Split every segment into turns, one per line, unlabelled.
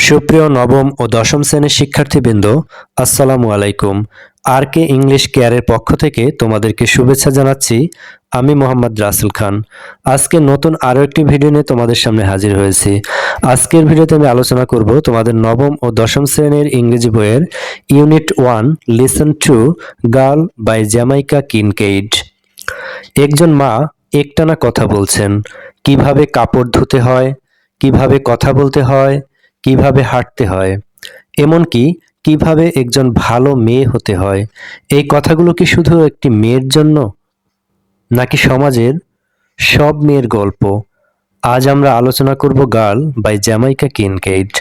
সুপ্রিয় নবম ও দশম শ্রেণীর শিক্ষার্থীবৃন্দ, আসসালামু আলাইকুম। আর কে ইংলিশ কেয়ারের পক্ষ থেকে তোমাদেরকে শুভেচ্ছা জানাচ্ছি। আমি মোহাম্মদ রাসেল খান। আজকে নতুন আরও একটি ভিডিও নিয়ে তোমাদের সামনে হাজির হয়েছি। আজকের ভিডিওতে আমি আলোচনা করব তোমাদের নবম ও দশম শ্রেণীর ইংরেজি বইয়ের unit 1 lesson two girl by Jamaica Kincaid. একজন মা একটানা কথা বলছেন, কিভাবে কাপড় ধুতে হয়, কিভাবে কথা বলতে হয়, কিভাবে হাঁটতে হয়, এমনকি কিভাবে একজন ভালো মেয়ে হতে হয়। এই কথাগুলো কি শুধু একটি মেয়ের জন্য, নাকি সমাজের সব মেয়ের গল্প? আজ আমরা আলোচনা করব গার্ল বাই জ্যামাইকা কিনকেইড।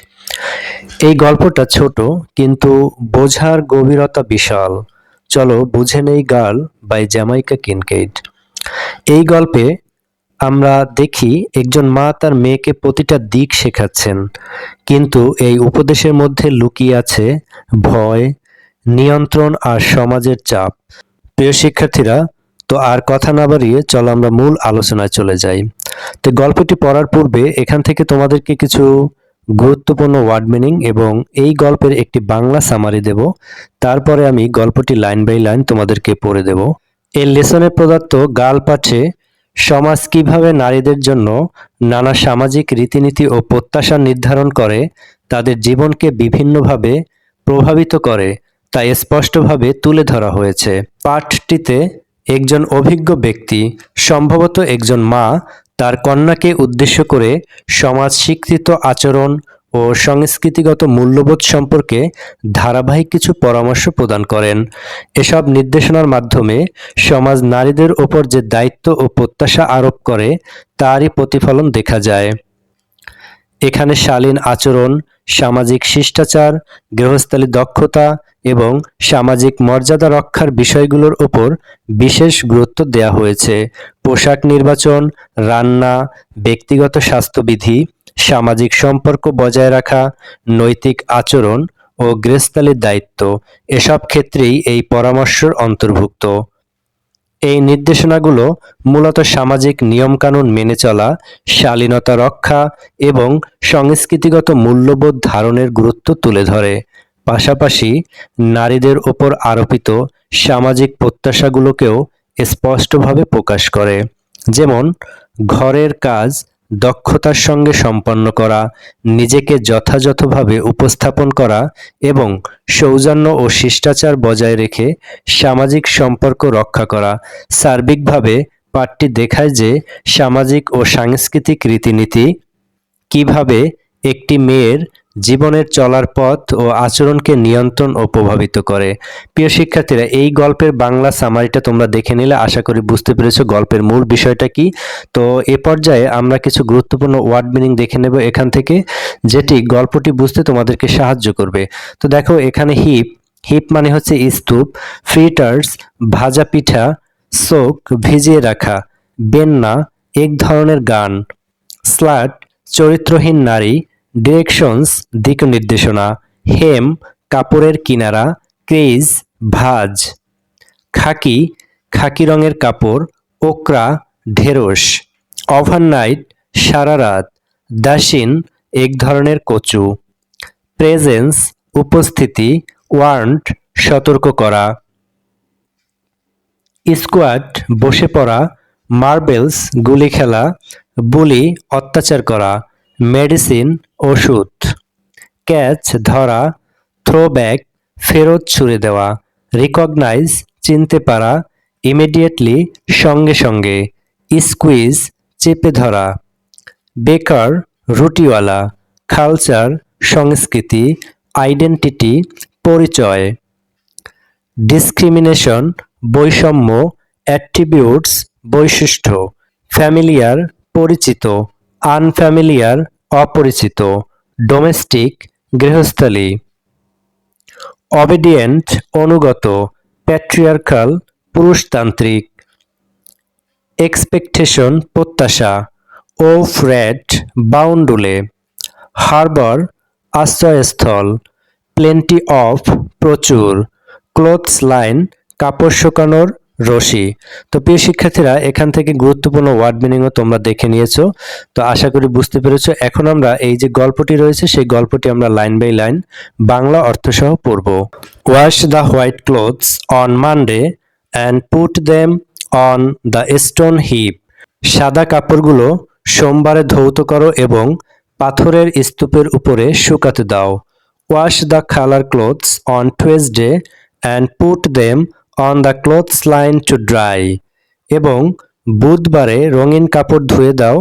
এই গল্পটা ছোট, কিন্তু বোঝার গভীরতা বিশাল। চলো বুঝে নেই গার্ল বাই জ্যামাইকা কিনকেইড। এই গল্পে আমরা দেখি একজন মা তার মেয়েকে প্রতিটা দিক শেখাচ্ছেন, কিন্তু এই উপদেশের মধ্যে লুকিয়ে আছে ভয়, নিয়ন্ত্রণ আর সমাজের চাপ। প্রিয় শিক্ষার্থীরা, তো আর কথা না বাড়িয়ে চলো আমরা মূল আলোচনায় চলে যাই। তো গল্পটি পড়ার পূর্বে এখান থেকে তোমাদেরকে কিছু গুরুত্বপূর্ণ ওয়ার্ড মিনিং এবং এই গল্পের একটি বাংলা সামারি দেব। তারপরে আমি গল্পটি লাইন বাই লাইন তোমাদেরকে পড়ে দেব। এই লেসনে প্রদত্ত গার্ল পাঠে সমাজ কিভাবে নারীদের জন্য নানা সামাজিক রীতিনীতি ও প্রত্যাশা নির্ধারণ করে, তাদের জীবনকে বিভিন্নভাবে প্রভাবিত করে, তা স্পষ্টভাবে তুলে ধরা হয়েছে। পাঠটিতে একজন অভিজ্ঞ ব্যক্তি, সম্ভবত একজন মা, তার কন্যাকে উদ্দেশ্য করে সমাজ স্বীকৃত আচরণ ও সংস্কৃতিগত মূল্যবোধ সম্পর্কে ধারাবাহিক কিছু পরামর্শ প্রদান করেন। এসব নির্দেশনার মাধ্যমে সমাজ নারীদের ওপর যে দায়িত্ব ও প্রত্যাশা আরোপ করে, তারই প্রতিফলন দেখা যায়। এখানে শালীন আচরণ, সামাজিক শিষ্টাচার, গৃহস্থালী দক্ষতা এবং সামাজিক মর্যাদা রক্ষার বিষয়গুলোর ওপর বিশেষ গুরুত্ব দেওয়া হয়েছে। পোশাক নির্বাচন, রান্না, ব্যক্তিগত স্বাস্থ্যবিধি, সামাজিক সম্পর্ক বজায় রাখা, নৈতিক আচরণ ও গৃহস্থালীর দায়িত্ব, এসব ক্ষেত্রেই এই পরামর্শের অন্তর্ভুক্ত। এই নির্দেশনাগুলো মূলত সামাজিক নিয়মকানুন মেনে চলা, শালীনতা রক্ষা এবং সংস্কৃতিগত মূল্যবোধ ধারণের গুরুত্ব তুলে ধরে। পাশাপাশি নারীদের ওপর আরোপিত সামাজিক প্রত্যাশাগুলোকেও স্পষ্টভাবে প্রকাশ করে, যেমন ঘরের কাজ দক্ষতার সঙ্গে সম্পন্ন করা, নিজেকে যথাযথভাবে উপস্থাপন করা এবং সৌজন্য ও শিষ্টাচার বজায় রেখে সামাজিক সম্পর্ক রক্ষা করা। সার্বিকভাবে পাঠটি দেখায় যে সামাজিক ও সাংস্কৃতিক রীতিনীতি কিভাবে একটি মেয়ের জীবনের চলার পথ ও আচরণকে নিয়ন্ত্রণ ও প্রভাবিত করে। প্রিয় শিক্ষার্থীরা, এই গল্পের বাংলা সামারিটা তোমরা দেখে নিলে আশা করি বুঝতে পেরেছো গল্পের মূল বিষয়টা কি। তো এ পর্যায়ে আমরা কিছু গুরুত্বপূর্ণ ওয়ার্ড মিনিং দেখে নেব এখান থেকে, যেটি গল্পটি বুঝতে তোমাদেরকে সাহায্য করবে। তো দেখো, এখানে হিপ, হিপ মানে হচ্ছে স্তূপ, ফ্রিটার্স ভাজা পিঠা, সোক ভিজিয়ে রাখা, বেন্না এক ধরনের গান, স্লাট চরিত্রহীন নারী, ডিরেকশনস দিক নির্দেশনা, হেম কাপড়ের কিনারা, ক্রেইজ ভাঁজ, খাকি খাকি রঙের কাপড়, ওকরা ঢেঁড়স, ওভারনাইট সারা রাত, দাসিন এক ধরনের কচু, প্রেজেন্স উপস্থিতি, ওয়ার্ন্ট সতর্ক করা, স্কোয়াড বসে পড়া, মার্বেলস গুলি খেলা, বুলি অত্যাচার করা, মেডিসিন ওষুধ, ক্যাচ ধরা, থ্রোব্যাক ফেরত ছুড়ে দেওয়া, রিকগনাইজ চিনতে পারা, ইমিডিয়েটলি সঙ্গে সঙ্গে, স্কুইজ চেপে ধরা, বেকার রুটিওয়ালা, কালচার সংস্কৃতি, আইডেন্টিটি পরিচয়, ডিসক্রিমিনেশন বৈষম্য, অ্যাট্রিবিউটস বৈশিষ্ট্য, ফ্যামিলিয়ার পরিচিত, আনফ্যামিলিয়ার অপরিচিত, ডোমেস্টিক গৃহস্থালী, অবিডিয়েন্ট অনুগত, প্যাট্রিয়ার্কাল পুরুষতান্ত্রিক, এক্সপেকটেশন প্রত্যাশা, ওফ রেড বাউন্ডুলে, হারবার আশ্রয়স্থল, প্লেন্টি অফ প্রচুর, ক্লোথস লাইন কাপড় শুকানোর রশি। তো প্রিয় শিক্ষার্থীরা, এখান থেকে গুরুত্বপূর্ণ ওয়ার্ড মিনিংও তোমরা দেখে নিয়েছো। তো আশা করি বুঝতে পেরেছো। এখন আমরা এই যে গল্পটি রয়েছে সেই গল্পটি আমরা লাইন বাই লাইন বাংলা অর্থসহ পড়ব। Wash the white clothes on Monday and put them on the stone heap. সাদা কাপড়গুলো সোমবারে ধৌত করো এবং পাথরের স্তূপের উপরে শুকাতে দাও। Wash the colour clothes on Tuesday and put them on the clothes line to dry. এবং বুধবারে রঙিন কাপড় ধুয়ে দাও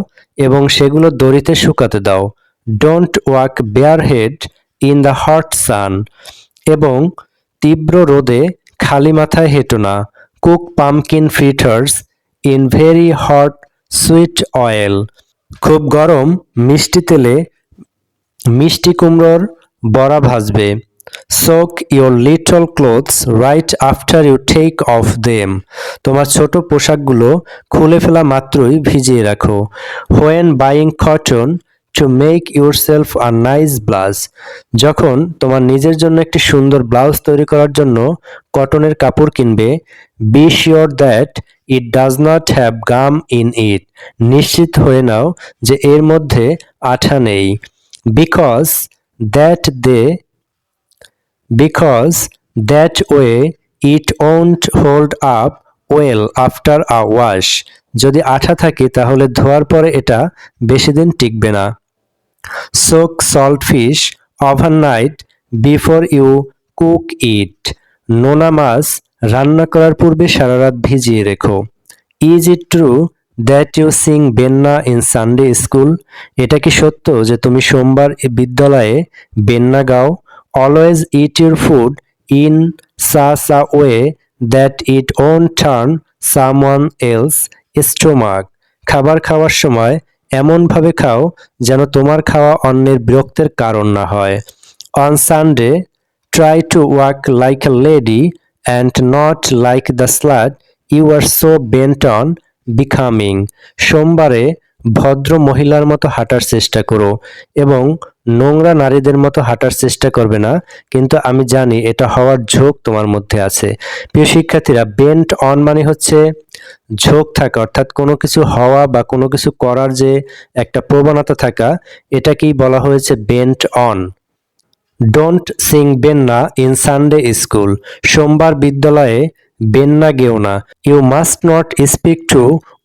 এবং সেগুলো দড়িতে শুকাতে দাও। Don't walk bare head in the hot sun. এবং তীব্র রোদে খালি মাথায় হেঁটো না। Cook pumpkin fritters in very hot sweet oil. খুব গরম মিষ্টি তেলে মিষ্টি কুমড়োর বড়া ভাজবে। Soak your little clothes right after you take off them. তোমার ছোট পোশাকগুলো খুলে ফেলা মাত্রই ভিজিয়ে রাখো। When buying cotton to make yourself a nice blouse. যখন তোমার নিজের জন্য একটি সুন্দর ব্লাউজ তৈরি করার জন্য কটনের কাপড় কিনবে, be sure that it does not have gum in it. নিশ্চিত হয়ে নাও যে এর মধ্যে আঠা নেই। Because that they because that way it won't hold up well after a wash. যদি আঠা থাকে তাহলে ধোয়ার পরে এটা বেশি দিন টিকবে না। Soak salt fish overnight before you cook it. নোনা মাছ রান্না করার পূর্বে সারা রাত ভিজিয়ে রেখো। Is it true that you sing বেন্না in Sunday school? এটা কি সত্য যে তুমি সোমবার বিদ্যালয়ে বেন্না গাও? Always eat your food in such a way that it won't turn someone else's stomach. খাবার খাওয়ার সময় এমনভাবে খাও যেন তোমার খাওয়া অন্যের বিরক্তের কারণ না হয়। On Sunday, try to walk like a lady and not like the slut you are so bent on becoming. সোমবারে ভদ্র মহিলার মতো হাঁটার চেষ্টা করো এবং নোংরা নারীদের মতো হাঁটার চেষ্টা করবে না, কিন্তু আমি জানি এটা হওয়ার ঝোঁক তোমার মধ্যে আছে। প্রিয় শিক্ষার্থীরা, বেন্ট অন মানে হচ্ছে ঝোঁক থাকা, অর্থাৎ কোনো কিছু হওয়া বা কোনো কিছু করার যে একটা প্রবণতা থাকা, এটাকেই বলা হয়েছে bent on. Don't sing benna in Sunday school. সোমবার বিদ্যালয়ে বেন্না গেও না। You must not speak to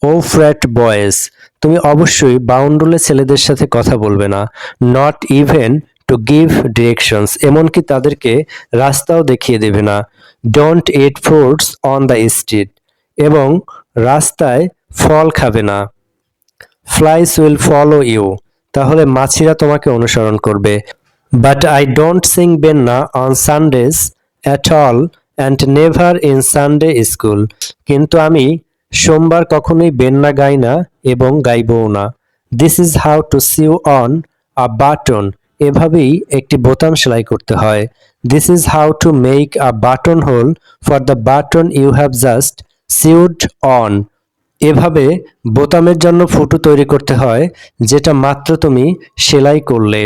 ও ফ্র্যাট বয়েজ। তুমি অবশ্যই বাউন্ডুলে ছেলেদের সাথে কথা বলবে না। Not even to give directions. এমনকি তাদেরকে রাস্তাও দেখিয়ে দেবে না। Don't eat fruits on the street. এবং রাস্তায় ফল খাবে না। Flies will follow you. তাহলে মাছিরা তোমাকে অনুসরণ করবে। But I don't sing Benna on Sundays at all and never in Sunday school. কিন্তু আমি সোমবার কখনোই বেন্না গাই না এবং গাইবও না। This is how to sew on a button. এভাবেই একটি বোতাম সেলাই করতে হয়। This is how to make a buttonhole for the button you have just sewed on. এভাবে বোতামের জন্য ফুটো তৈরি করতে হয় যেটা মাত্র তুমি সেলাই করলে।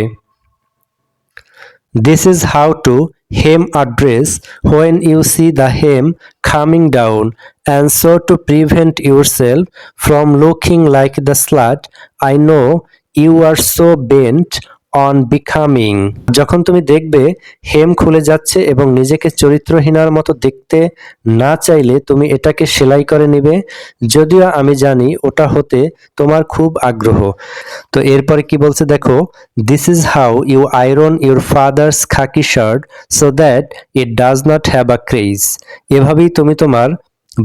This is how to hem a dress when you see the hem coming down, and so to prevent yourself from looking like the slut I know you are so bent on becoming. যখন তুমি দেখবে হেম খুলে যাচ্ছে এবং নিজেকে চরিত্রহীনার মতো দেখতে না চাইলে তুমি এটাকে সেলাই করে নিবে, যদিও আমি জানি ওটা হতে তোমার খুব আগ্রহ। তো এরপরে কি বলছে দেখো, this is how you iron your father's khaki shirt so that it does not have a crease. এভাবেই তুমি তোমার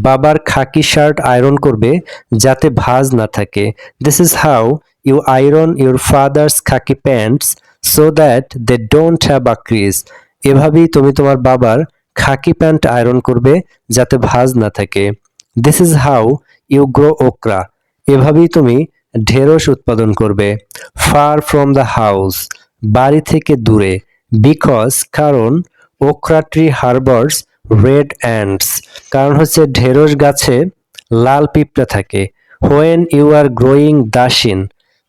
বাবার খাকি শার্ট আয়রন করবে যাতে ভাঁজ না থাকে। This is how you iron your father's khaki pants so that they don't have a crease. এভাবেই তুমি তোমার বাবার খাকি প্যান্ট আয়রন করবে যাতে ভাঁজ না থাকে। This is how you grow okra. এভাবেই তুমি ঢেঁড়স উৎপাদন করবে। ফার ফ্রম দ্য হাউস, বাড়ি থেকে দূরে। বিকজ, কারণ। Okra tree harbours red ants, কারণ হচ্ছে ঢেঁড়স গাছে লাল পিঁপড়া থাকে। When you are growing dasheen,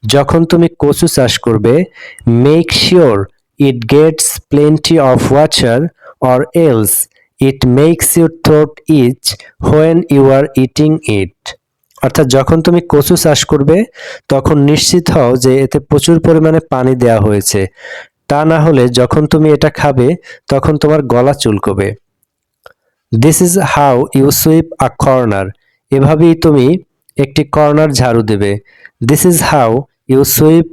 যখন তুমি কচু চাষ করবে। Make sure it gets plenty of water or else it makes your throat itch when you are eating it. অর্থাৎ যখন তুমি কচু চাষ করবে তখন নিশ্চিত হও যে এতে প্রচুর পরিমাণে পানি দেওয়া হয়েছে, তা না হলে যখন তুমি এটা খাবে তখন তোমার গলা চুলকবে। This is how you sweep a corner. এভাবেই তুমি একটি কর্নার ঝাড়ু দেবে। This is how you sweep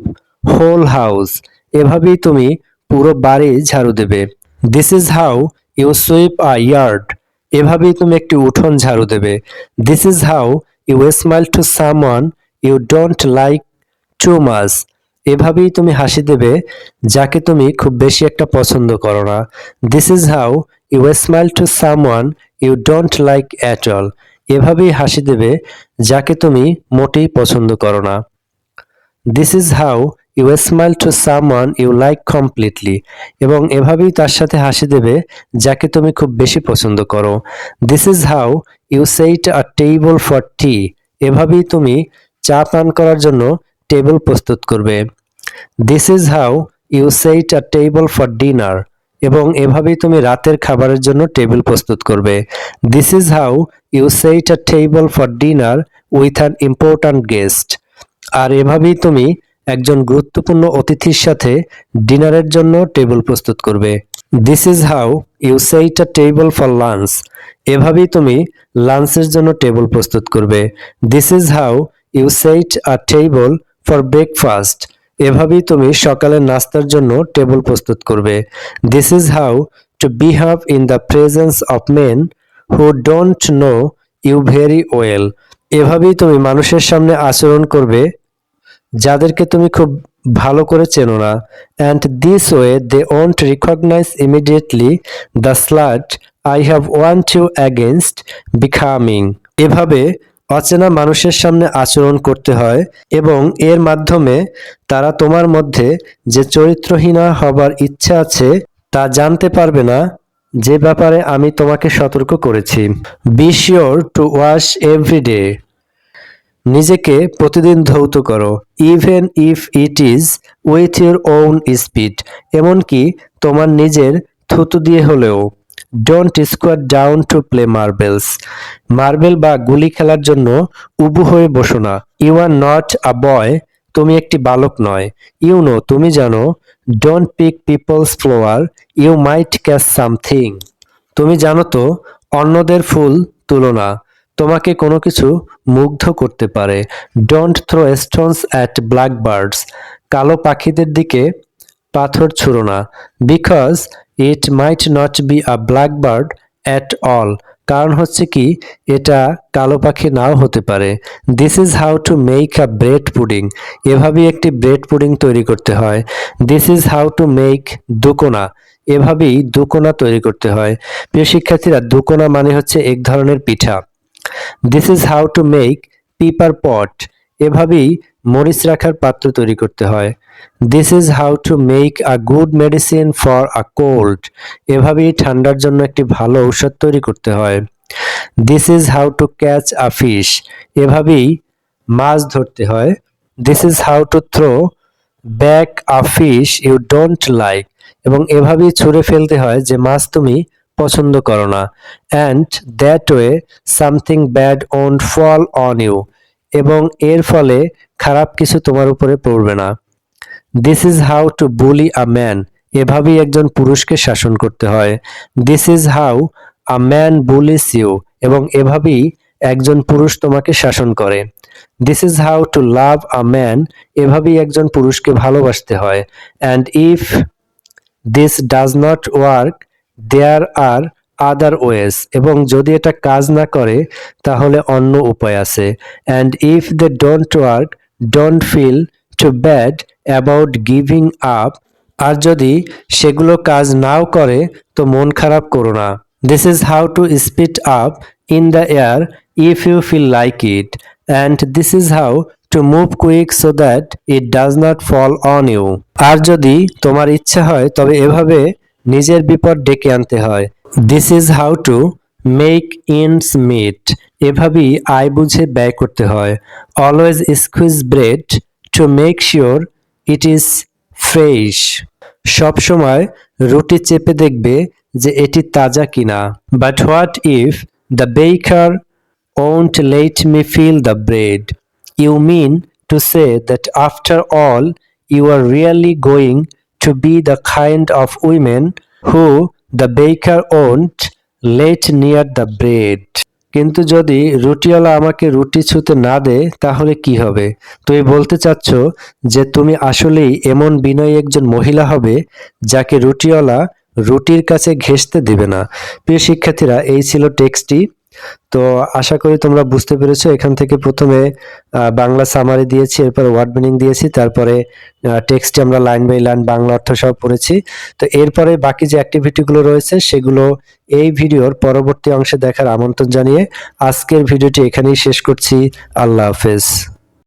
whole house. এভাবেই তুমি পুরো বাড়ি ঝাড়ু দেবে। This is how you sweep a yard. এভাবেই তুমি একটি উঠোন ঝাড়ু দেবে। This is how you smile to someone you don't like too much. এভাবেই তুমি হাসি দেবে যাকে তুমি খুব বেশি একটা পছন্দ করো না। This is how you smile to someone you don't like at all. এভাবেই হাসি দেবে যাকে তুমি মোটেই পছন্দ করো না। This is how you smile to someone you like completely. এবং এভাবেই তার সাথে হাসি দেবে যাকে তুমি খুব বেশি পছন্দ করো। This is how you set a table for tea. এভাবেই তুমি চা পান করার জন্য টেবিল প্রস্তুত করবে। This is how you set a table for dinner. এবং এভাবেই তুমি রাতের খাবারের জন্য টেবিল প্রস্তুত করবে। This is how you set a table for dinner with an important guest. আর এভাবেই তুমি একজন গুরুত্বপূর্ণ অতিথির সাথে ডিনারের জন্য টেবিল প্রস্তুত করবে। This is how you set a table for lunch. এভাবেই তুমি লাঞ্চের জন্য টেবিল প্রস্তুত করবে। This is how you set a table for breakfast. এভাবেই তুমি সকালের নাস্তার জন্য টেবিল প্রস্তুত করবে। This is how to behave in the presence of men who don't know you very well. এভাবেই তুমি মানুষের সামনে আচরণ করবে যাদেরকে তুমি খুব ভালো করে চেনো না। And this way they won't recognize immediately the slut I have warned you against becoming. এভাবে অচেনা মানুষের সামনে আচরণ করতে হয় এবং এর মাধ্যমে তারা তোমার মধ্যে যে চরিত্রহীনা হবার ইচ্ছা আছে তা জানতে পারবে না, যে ব্যাপারে আমি তোমাকে সতর্ক করেছি। Be sure to wash every day. নিজেকে প্রতিদিন ধৌত করো। Even if it is with your own spit. এমনকি তোমার নিজের থুতু দিয়ে হলেও। Don't squat down to play marbles. Marble বা গুলি খেলার জন্য উবু হয়ে বসো না। You are not a boy. তুমি একটি বালক নয়। ইউ নো, তুমি জানো। Don't pick people's flower, you might catch something. তুমি জানো তো, অন্যদের ফুল তুলো না, তোমাকে কোনো কিছু মুগ্ধ করতে পারে। Don't throw stones at blackbirds. কালো পাখিদের দিকে পাথর ছুঁড়ো না। Because it might not be a blackbird at all. কারণ হচ্ছে কি, এটা কালো পাখি নাও হতে পারে। This is how to make a bread pudding. এভাবেই একটি ব্রেড পুডিং তৈরি করতে হয়। This is how to make doukona. এভাবেই দুকোনা তৈরি করতে হয়। প্রিয় শিক্ষার্থীরা, দুকোনা মানে হচ্ছে এক ধরনের পিঠা। This is how to make pepper pot. এভাবেই মরিচ রাখার পাত্র তৈরি করতে হয়। This is how to make a good medicine for a cold. এভাবেই ঠান্ডার জন্য একটি ভালো ঔষধ তৈরি করতে হয়। This is how to catch a fish. এভাবেই মাছ ধরতে হয়। This is how to throw back a fish you don't like. এবং এভাবেই ছুঁড়ে ফেলতে হয় যে মাছ তুমি পছন্দ করো না। And that way something bad won't fall on you. এবং এর ফলে খারাপ কিছু তোমার উপরে পড়বে না। This is how to bully a man. এভাবেই একজন পুরুষকে শাসন করতে হয়। This is how a man bullies you. এবং এভাবেই একজন পুরুষ তোমাকে শাসন করে। This is how to love a man. এভাবেই একজন পুরুষকে ভালোবাসতে হয়। And if this does not work there are other wedge. এবং যদি এটা কাজ না করে তাহলে অন্য উপায় আছে। And if they don't work don't feel too bad about giving up. আর যদি সেগুলো কাজ নাও করে তো মন খারাপ করো না। This is how to spit up in the air if you feel like it. And this is how to move quick so that it does not fall on you. আর যদি তোমার ইচ্ছা হয় তবে এভাবে নিজের বিপদ ডেকে আনতে হয়। This is how to make ends meet. এভাবেই আয় বুঝে ব্যয় করতে হয়। Always squeeze bread to make sure it is fresh. সবসময় রুটি চেপে দেখবে যে এটি তাজা কিনা। বাট হোয়াট ইফ দ্য বেকার won't let me feel the bread? You mean to say that after all, you are really going to be the kind of women who the baker won't let near the bread? কিন্তু যদি রুটিওয়ালা আমাকে রুটি ছুঁতে না দেয় তাহলে কি হবে? তুমি বলতে চাচ্ছ যে তুমি আসলেই এমন বিনয়ী একজন মহিলা হবে যাকে রুটিওয়ালা রুটির কাছে ঘেঁষতে দিবে না। প্রিয় শিক্ষার্থীরা, এই ছিল টেক্সটটি। তো আশা করি তোমরা বুঝতে পেরেছো। এখান থেকে প্রথমে বাংলা সামারি দিয়েছি, এরপরে ওয়ার্ড মিনিং দিয়েছি, তারপরে টেক্সটে আমরা লাইন বাই লাইন বাংলা অর্থ সহ পড়েছি। তো এরপরে বাকি যে অ্যাক্টিভিটিগুলো রয়েছে সেগুলো এই ভিডিওর পরবর্তী অংশে দেখার আমন্ত্রণ জানিয়ে আজকের ভিডিওটি এখানেই শেষ করছি। আল্লাহ হাফেজ।